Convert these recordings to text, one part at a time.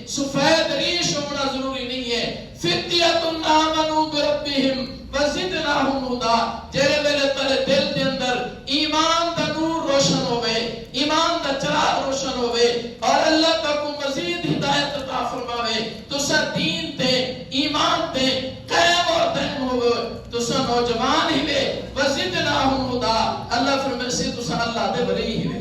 سفید ریش ہونا ضروری نہیں ہے. فتیۃ آمنوا بربہم وزدناہم ہدا. جڑے ویلے تیرے دل دے اندر ایمان دا نور روشن ہوے, ایمان دا چراغ روشن ہوے اور اللہ تاکو مزید ہدایت عطا فرماوے, تسا دین تے ایمان تے قائم اور دائم ہوے, تسا نوجوان ہی وے. وزدناہم ہدا, اللہ فرمائے سے تسا اللہ دے ولی ہی وے.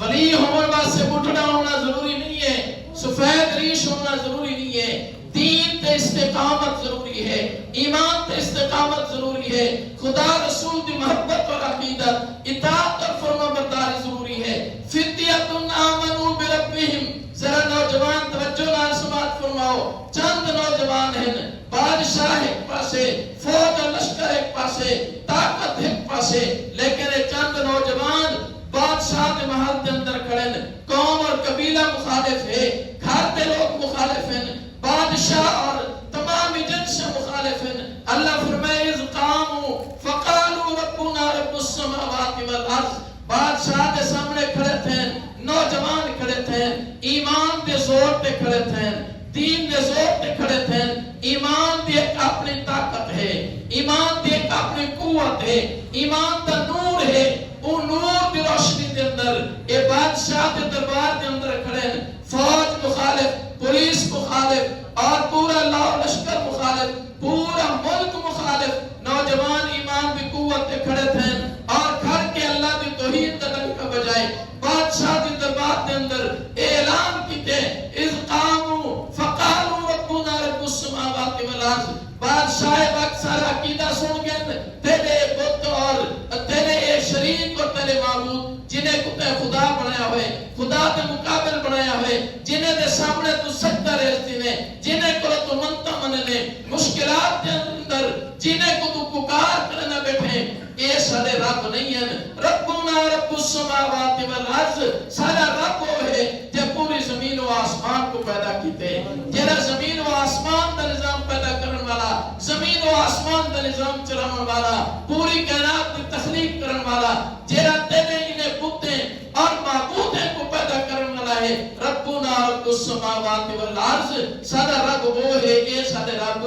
ولی ہونے واسطے بٹھڑا ہونا ضروری نہیں ہے, سفید ریش ہونا ضروری نہیں ہے. دین تے استقامت ضروری ہے, ایمان تے استقامت ضروری ہے, خدا رسول دی محبت اور عقیدت, اطاعت اور فرما برداری ضروری ہے. فتیۃ آمنوا بربہم. ذرا نوجوان توجہ نال سماعت فرماؤ. چند نوجوان ہیں, بادشاہ ایک پاسے, فوج اور لشکر ایک پاسے, طاقت ایک پاسے, لیکن یہ چند نوجوان بادشاہ کے محل کے اندر کھڑے ہیں. قوم اور قبیلہ مخالف ہے, گھر کے لوگ مخالف ہیں, بادشاہ اور تمام جنس مخالف ہیں. اللہ فرمائے اذ قاموا فقالوا ربنا رب السماوات والارض. بادشاہ کے سامنے کھڑے تھے, نوجوان کھڑے تھے, ایمان کے زور پہ کھڑے تھے, دین کے زور پہ کھڑے تھے. ایمان دی ایک اپنی طاقت ہے, ایمان دی ایک اپنی قوت ہے, ایمان کا نور ہے. وہ نور دی روشنی کے اندر اے بادشاہ کے دربار کے اندر کھڑے ہیں. فوج مخالف, پولیس مخالف اور پورا لاؤ لشکر مخالف, پورا ملک مخالف. نوجوان ایمان کی قوت پہ کھڑے تھے اور کھڑ کے اللہ کی توحید کا ڈنکا بجائے بادشاہ کے دربار کے اندر اعلان کیتے اذ قاموا فقالوا ربنا رب السماوات والارض. بادشاہ وقت سارا عقیدہ سن گئے, تیرے بت اور تیرے شریک اور تیرے معبود جنہیں کتے خدا بنایا ہوئے, خدا کے مقابل بنایا ہوئے, جنہیں دے سامنے تو سجدہ ریزتی نے, جنہیں کو تو منتا مننے, مشکلات کے اندر جنہیں کو تو پکار کرنا بیٹھے, یہ سارے رب نہیں ہیں. ربنا رب السماوات والارض, سارا رب وہ ہے جو پوری زمین و آسمان کو پیدا کیتے, جنہیں زمین و آسمان کا نظام پیدا کرنے والا, زمین و آسمان کا نظام چلانے والا, پوری کائنات کی تخلیق کرنے والا, جنہیں تیرے انہیں بتیں اور معبودیں کو پیدا کرنے والا ہے. ربنا رب السماوات والارض, سارا رب وہ ہے, یہ سارے رب,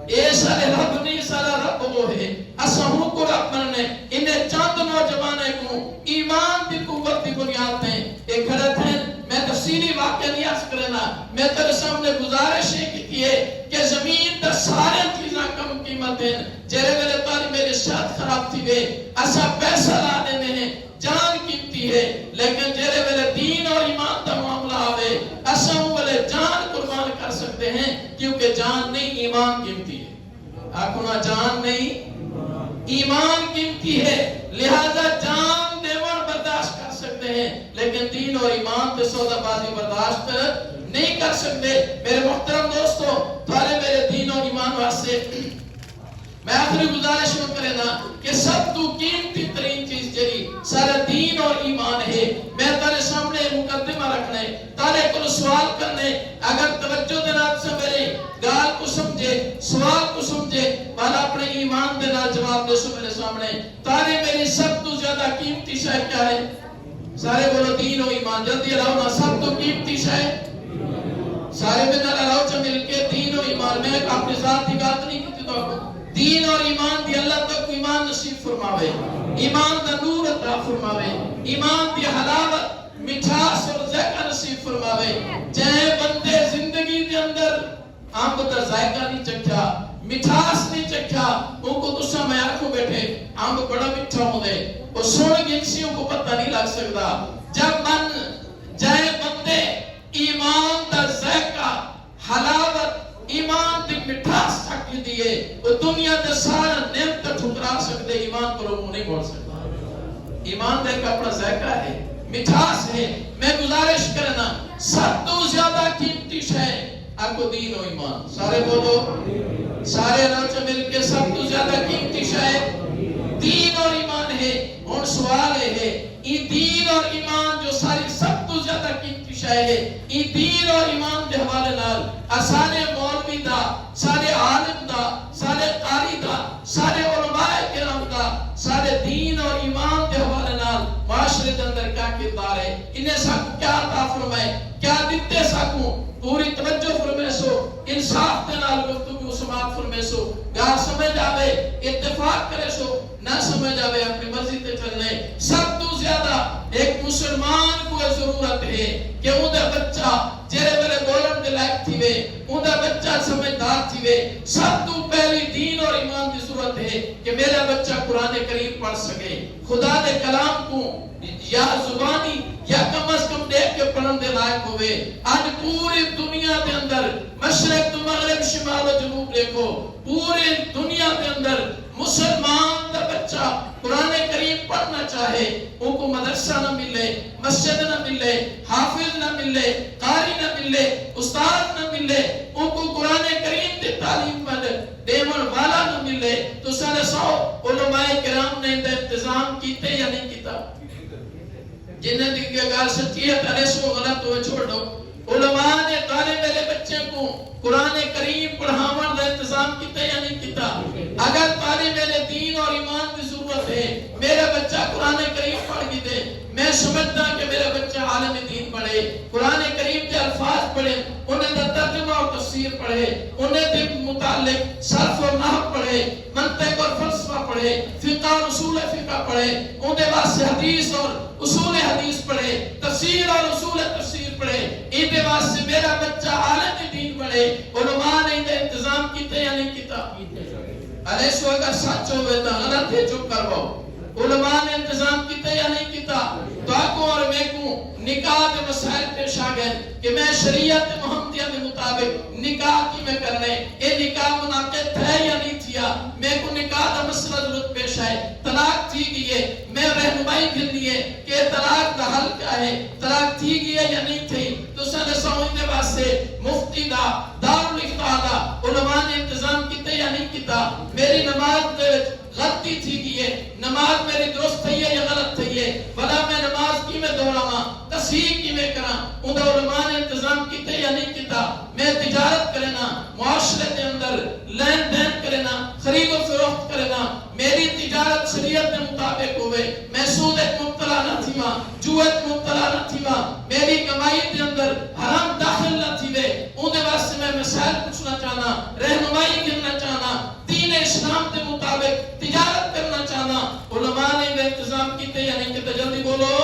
اے سارے رب نہیں, سارا رب وہ ہے. اسہوں کو رب بننے انہیں چند نوجوانے کو ایمان کی قوت کی بنیاد میں ایک کھڑے تھے. میں تفصیلی واقعہ نہیں عرض کرنا, میں تیرے سامنے گزارش کی ہے کہ زمین در سارے چیزاں کم قیمت ہیں. جیرے میرے تاری میری صحت خراب تھی وے, ایسا پیسہ لانے میں جان قیمتی ہے, لیکن جیرے میرے دین اور ایمان کا معاملہ آوے ایسا والے جان قربان کر سکتے ہیں, کیونکہ جان نہیں ایمان قیمتی ہے. آنکھونا جان نہیں ایمان قیمتی ہے, لہذا جان دیوان برداشت کر سکتے ہیں, لیکن دین اور ایمان پہ سودا بازی برداشت نہیں کر سکتے. میرے محترم دوستو, تھارے میرے دین اور ایمان واسطے میں آخری گزارش میں کرنا کہ سب تو قیمتی ترین چیز جری سارا دین اور ایمان ہے. میں تارے سامنے مقدمہ رکھنے, تارے کو سوال کرنے, اگر توجہ دینا سے میرے گال کو سمجھے, سوال کو سمجھے, والا اپنے ایمان دینا جواب دے سو میرے سامنے. تارے میری سب تو زیادہ قیمتی شے کیا ہے؟ سارے بولو دین اور ایمان. جلدی الاؤ نا, سب تو قیمتی شے سارے میں نہ الاؤ چا مل کے دین اور ایمان. میں اپنی ذات کی بات نہیں کرتی تو دین اور ایمان دی اللہ تک ایمان نصیب فرماوے, ایمان دا نور عطا فرماوے, ایمان دی حلاوت مٹھاس اور ذائقہ نصیب فرماوے. جائے بندے زندگی دے اندر آنکھ دا ذائقہ نہیں چکھا, مٹھاس نہیں چکھا, ان کو تسا میں آنکھوں بیٹھے آنکھ بڑا مٹھا ہوں دے, وہ سوڑ گنسیوں کو پتہ نہیں لگ سکتا. جب من جائے بندے ایمان دا ذائقہ حلاوت ایمان دی مٹھاس چکھ دیئے, وہ دنیا دے سارا نعمت ٹھکرا سکتے, ایمان کو منہ نہیں موڑ سکتا. ایمان دے کا اپنا ذائقہ ہے, مٹھاس ہے. میں گزارش کرنا, سب تو زیادہ قیمتی شے آپ کو دین و ایمان. سارے بولو, سارے رچ مل کے سب تو زیادہ قیمتی شے دین اور ایمان ہے. اور سوال ہے, یہ دین اور ایمان جو ساری سب تو زیادہ قیمتی شے ہے, یہ دین اور ایمان دے حوالے نال سارے مولوی دا, سارے عالم دا, سارے قاری دا, سارے علماء کرام دا, سارے دین اور ایمان دے حوالے نال معاشرے دے اندر کیا کردار ہے, انہیں سب کیا عطا فرمائے, کیا پوری توجہ فرمیسو انصاف دے نال گفتگو سماعت فرمیسو گال سمجھ آوے اتفاق کرے سو نہ سمجھ آوے اپنی مرضی تے چلنے سب تو زیادہ ایک مسلمان کو ضرورت ہے کہ اون دا بچہ جڑے میرے بولن دے لائق تھی وے اون دا بچہ سمجھدار تھی وے سب تو پہلی دین اور ایمان دی ضرورت ہے کہ میرا بچہ قرآن کریم پڑھ سکے خدا دے کلام کو یا زبانی یا کم از کم دیکھ کے پڑھن دے لائق ہوئے آج پوری دنیا دے اندر مشرق تو مغرب شمال و جنوب دیکھو پوری دنیا دے اندر مسلمان دا بچہ قرآن کریم پڑھنا چاہے ان کو مدرسہ نہ ملے مسجد نہ ملے حافظ نہ ملے قاری نہ ملے استاد نہ ملے ان کو قرآن کریم دی تعلیم پر دیون والا نہ ملے تو سارے سو علماء کرام نے انتظام کیتے یا نہیں کیتا جنہیں دی گال سچی ہے تارے سو غلط ہوئے چھوڑ دو علماء نے طالب میرے بچے کو قرآن کریم پڑھاون دا انتظام کیتا یا نہیں کیتا اگر طالب میرے دین اور ایمان کی ضرورت ہے میرا بچہ قرآن کریم پڑھ گی دے میں سمجھتا کہ میرا بچہ عالم دین پڑھے قرآن کریم کے الفاظ پڑھے انہیں دا ترجمہ اور تفسیر پڑھے انہیں دے متعلق صرف اور نحو پڑھے منطق اور فلسفہ پڑھے فقہ اور اصول فقہ پڑھے انہیں واسطے حدیث اور اصول حدیث پڑھے تفسیر اور اصول تفسیر پڑھے ان واسطے میرا بچہ عالم دین پڑھے علماء نے انتظام کیتے یا نہیں کیتا علیہ سو اگر سچ ہوئے تو غلط ہے چپ کرواؤ علماء نے انتظام کیتے یا نہیں کیتا تو آکو اور میں کو نکاح کے مسائل پیش آ گئے کہ میں شریعت محمدیہ کے مطابق نکاح کی میں کرنے یہ نکاح منعقد ہے یا نہیں تھیا میں کو نکاح کا مسئلہ ضرورت پیش آئے طلاق تھی گئی ہے میں رہنمائی کرنی ہے کہ طلاق کا حل کیا ہے طلاق تھی گئی ہے یا نہیں تھی تو سنے سمجھنے واسطے مفتی دا دارالفتاح دا علماء نے انتظام کیتے یا نہیں کیتا میری نماز دے غلطی تھی گئی ہے نماز میری درست تھی ہے یا غلط تھی ہے بلا میں نماز کی میں دوڑاواں تصحیح کی میں کراں ان علماء نے انتظام کیتے یا نہیں کیتا میں تجارت کرنا معاشرے کے اندر لین دین کرنا خرید و فروخت کرنا میری تجارت شریعت کے مطابق ہوئے میں سود مبتلا نہ تھیواں جوت مبتلا نہ تھیواں میری کمائی کے اندر حرام داخل نہ تھیوے ان واسطے میں مسائل پوچھنا چاہنا رہنمائی کرنا چاہنا دین اسلام کے مطابق تجارت کرنا چاہنا علماء نے انتظام کیتے یا نہیں کیتے جلدی بولو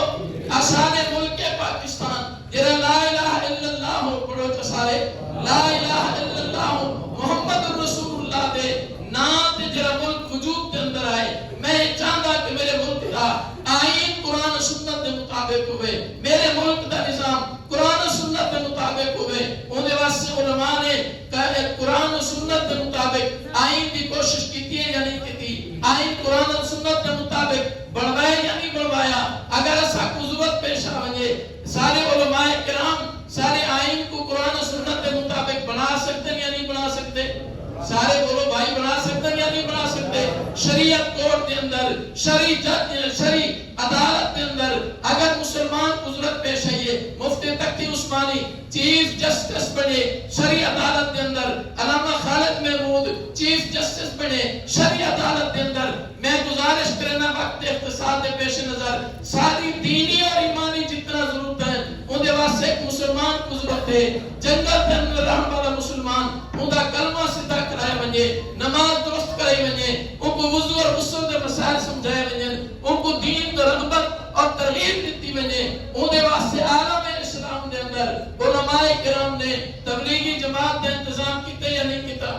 آسان ملک پاکستان جرا لا الہ الا اللہ پڑھو چسارے لا الہ الا اللہ محمد رسول اللہ دے نام جرا ملک وجود کے اندر آئے میں چاہتا کہ میرے ملک کا آئین قرآن سنت کے مطابق ہوئے میرے ملک کا نظام قرآن سنت کے مطابق ہوئے انہیں واسطے علماء نے قرآن سنت کے مطابق آئین کی کوشش کی ہے یا نہیں کی آئین قرآن سنت کے مطابق بڑھوائے یا نہیں بڑھوایا اگر ایسا کو ضرورت پیش آئے سارے علماء کرام سارے آئین کو قرآن سنت کے مطابق بنا سکتے یا نہیں بنا سکتے سارے بولو بھائی بنا سکتے یا نہیں بنا سکتے شریعت کورٹ کے اندر شرعی جج شرعی عدالت کے اندر اگر مسلمان کو ضرورت پیش آئیے مفتی تقی عثمانی چیف جسٹس بنے شرعی عدالت کے اندر علامہ خالد محمود چیف جسٹس بنے شرعی عدالت کے اندر میں گزارش کرنا وقت اقتصاد کے پیش نظر ساری دینی اور ایمانی جتنا ضرورت ہے ان کے واسطے ایک مسلمان کو ضرورت ہے جنگل کے اندر رہنے والا مسلمان ان کا کلمہ سیدھا کرائے ونجے نماز درست کرائے ونجے ان کو وضو اور غسل کے مسائل سمجھائے ونجے ان کو دین کی رغبت اور ترغیب دیتی ونجے ان کے واسطے عالم اسلام کے اندر علماء کرام نے تبلیغی جماعت کا انتظام کیتے یا نہیں کیتا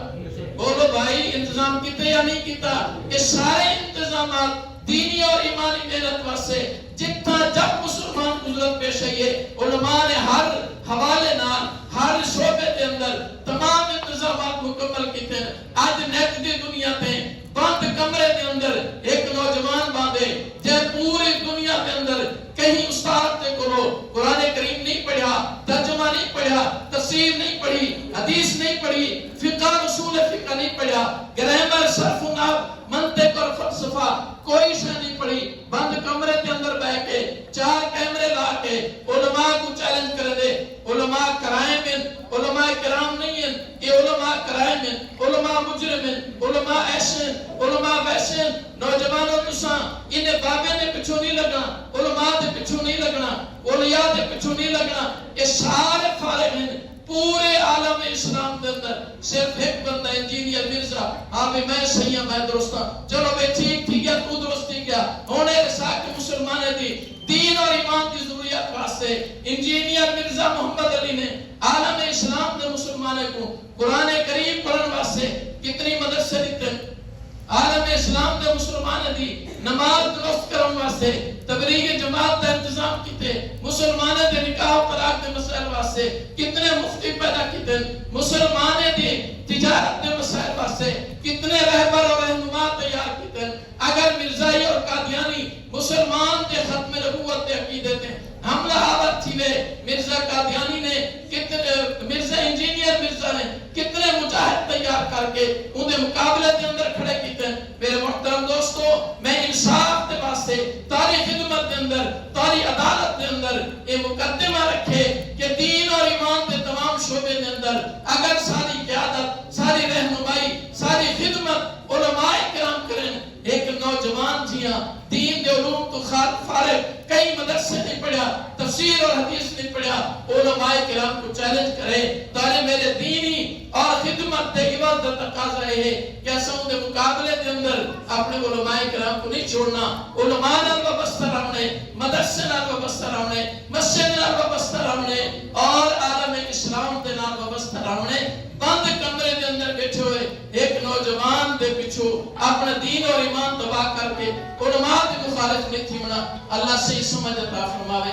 بولو بھائی انتظام کیتے یا نہیں کیتا یہ سارے انتظامات دینی اور ایمانی محنت واسطے جتنا جب مسلمان کو ضرورت پیش آئیے علماء نے ہر حوالے نال ہر شعبے کے اندر تمام انتظامات مکمل کیتے ہیں آج نیٹ دی دنیا تے بند کمرے کے اندر ایک نوجوان باندھے جے پوری دنیا کے اندر کہیں استاد تے کرو قرآن کریم نہیں پڑھا ترجمہ نہیں پڑھا تفسیر نہیں پڑھی حدیث نہیں پڑھی فقہ اصول فقہ نہیں پڑھا گرامر صرف و نحو منطق اور فلسفہ کوئی شے نہیں پڑھی بند کمرے کے اندر بیٹھ کے 4 کیمرے لا کے علماء کو چیلنج کر دے علماء کرائے میں علماء کرام نہیں ہیں یہ علماء کرائے میں علماء مجرم ہیں علماء ایسے علماء ویسے نوجوانوں تساں انہیں بابے نے پچھو نہیں لگنا علماء دے پچھو نہیں لگنا اولیاء دے پچھو نہیں لگنا یہ سارے فارغ ہیں پورے عالم اسلام کے اندر صرف ایک بندہ انجینئر مرزا ہاں بھی میں صحیح ہوں میں درست ہوں چلو بے ٹھیک تھی گیا تو درست تھی گیا ہونے رسا کے مسلمانیں دی دین اور ایمان کی ضروریات واسطے انجینئر مرزا محمد علی نے عالم اسلام کے مسلمانوں کو قرآن کریم پڑھن واسطے کتنی مدد سے دیتے عالم اسلام کے مسلمانوں دی نماز درست کرن واسطے تبلیغ جماعت کا انتظام کیتے مسلمانوں دے نکاح و طلاق دے مسائل واسطے کتنے مفتی پیدا کیتے مسلمانوں دی تجارت دے مسائل واسطے کتنے رہبر اور رہنما تیار کیتے اگر مرزائی اور قادیانی مسلمان دے ختم نبوت دے عقیدے تے حملہ آور تھی وے مرزا قادیانی نے کتنے مرزا انجینئر مرزا نے کتنے مجاہد تیار کر کے انہیں مقابلے دے اندر کھڑے کیتے میرے محترم دوستو میں انصاف دے واسطے تاری خدمت دے اندر تاری عدالت دے اندر یہ مقدمہ رکھے کہ دین اور ایمان دے تمام شعبے دے اندر اگر ساری قیادت ساری رہنمائی ساری خدمت علماء کرام کریں ایک نوجوان جیاں دین دے علوم تو فارغ کئی مدرسے نہیں پڑھا تفسیر اور حدیث نہیں پڑھا علماء کرام کو چیلنج کرے تاکہ میرے دینی اور خدمت دے عوض دا تقاضا ہے کہ اساں دے مقابلے دے اندر اپنے علماء کرام کو نہیں چھوڑنا علماء نال وابستہ رہنے مدرسے نال وابستہ رہنے مسجد نال وابستہ رہنے اور عالم اسلام دے نال وابستہ رہنے بند کمرے دے اندر بیٹھے ہوئے ایک نوجوان دے پیچھے اپنا دین اور ایمان تباہ کر کے علماء دے مخالف نہیں تھی منا اللہ سے سمجھ عطا فرماوے